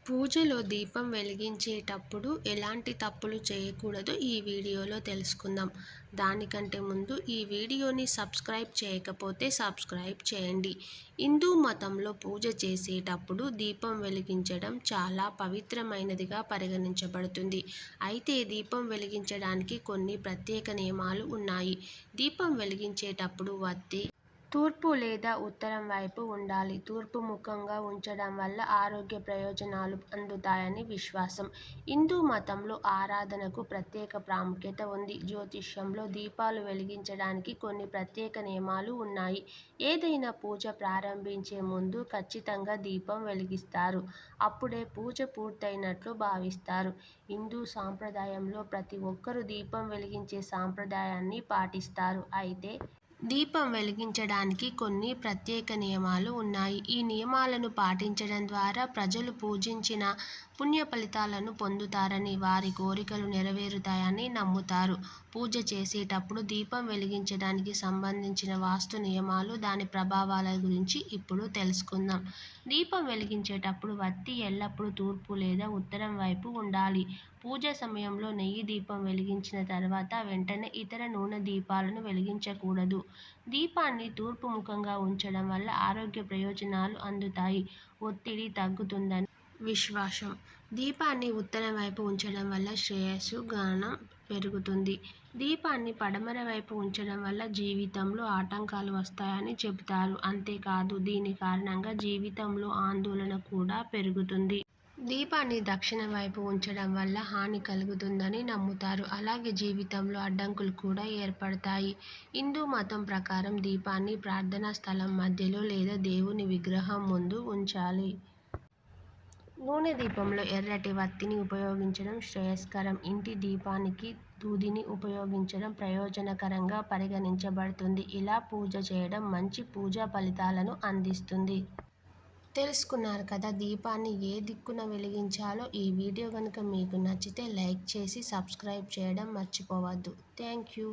పూజలో దీపం వెలిగించేటప్పుడు ఎలాంటి తప్పులు చేయకూడదో ఈ వీడియోలో తెలుసుకుందాం. దానికంటే ముందు ఈ వీడియోని సబ్స్క్రైబ్ చేయకపోతే సబ్స్క్రైబ్ చేయండి. హిందూ మతంలో పూజ చేసేటప్పుడు దీపం వెలిగించడం చాలా పవిత్రమైనదిగా పరిగణించబడుతుంది. అయితే దీపం వెలిగించడానికి కొన్ని ప్రత్యేక నియమాలు ఉన్నాయి. దీపం వెలిగించేటప్పుడు వత్తి తూర్పు లేదా ఉత్తరం వైపు ఉండాలి. తూర్పు ముఖంగా ఉంచడం వల్ల ఆరోగ్య ప్రయోజనాలు అందుతాయని విశ్వాసం. హిందూ మతంలో ఆరాధనకు ప్రత్యేక ప్రాముఖ్యత ఉంది. జ్యోతిష్యంలో దీపాలు వెలిగించడానికి కొన్ని ప్రత్యేక నియమాలు ఉన్నాయి. ఏదైనా పూజ ప్రారంభించే ముందు ఖచ్చితంగా దీపం వెలిగిస్తారు. అప్పుడే పూజ పూర్తయినట్లు భావిస్తారు. హిందూ సాంప్రదాయంలో ప్రతి ఒక్కరూ దీపం వెలిగించే సాంప్రదాయాన్ని పాటిస్తారు. అయితే దీపం వెలిగించడానికి కొన్ని ప్రత్యేక నియమాలు ఉన్నాయి. ఈ నియమాలను పాటించడం ద్వారా ప్రజలు పూజించిన పుణ్య ఫలితాలను పొందుతారని, వారి కోరికలు నెరవేరుతాయని నమ్ముతారు. పూజ చేసేటప్పుడు దీపం వెలిగించడానికి సంబంధించిన వాస్తు నియమాలు, దాని ప్రభావాల గురించి ఇప్పుడు తెలుసుకుందాం. దీపం వెలిగించేటప్పుడు వత్తి ఎల్లప్పుడూ తూర్పు లేదా ఉత్తరం వైపు ఉండాలి. పూజ సమయంలో నెయ్యి దీపం వెలిగించిన తర్వాత వెంటనే ఇతర నూనె దీపాలను వెలిగించకూడదు. దీపాన్ని తూర్పు ముఖంగా ఉంచడం వల్ల ఆరోగ్య ప్రయోజనాలు అందుతాయి. ఒత్తిడి తగ్గుతుందని విశ్వాసం. దీపాన్ని ఉత్తరం వైపు ఉంచడం వల్ల శ్రేయస్సు, జ్ఞానం పెరుగుతుంది. దీపాన్ని పడమర వైపు ఉంచడం వల్ల జీవితంలో ఆటంకాలు వస్తాయని చెబుతారు. అంతేకాదు, దీని కారణంగా జీవితంలో ఆందోళన కూడా పెరుగుతుంది. దీపాన్ని దక్షిణం వైపు ఉంచడం వల్ల హాని కలుగుతుందని నమ్ముతారు. అలాగే జీవితంలో అడ్డంకులు కూడా ఏర్పడతాయి. హిందూ మతం ప్రకారం దీపాన్ని ప్రార్థనా స్థలం మధ్యలో లేదా దేవుని విగ్రహం ముందు ఉంచాలి. నూనె దీపంలో ఎర్రటి వత్తిని ఉపయోగించడం శ్రేయస్కరం. ఇంటి దీపానికి దూదిని ఉపయోగించడం ప్రయోజనకరంగా పరిగణించబడుతుంది. ఇలా పూజ చేయడం మంచి పూజా ఫలితాలను అందిస్తుంది. తెలుసుకున్నారు కదా, దీపాన్ని ఏ దిక్కున వెలిగించాలో. ఈ వీడియో కనుక మీకు నచ్చితే లైక్ చేసి సబ్స్క్రైబ్ చేయడం మర్చిపోవద్దు. Thank you.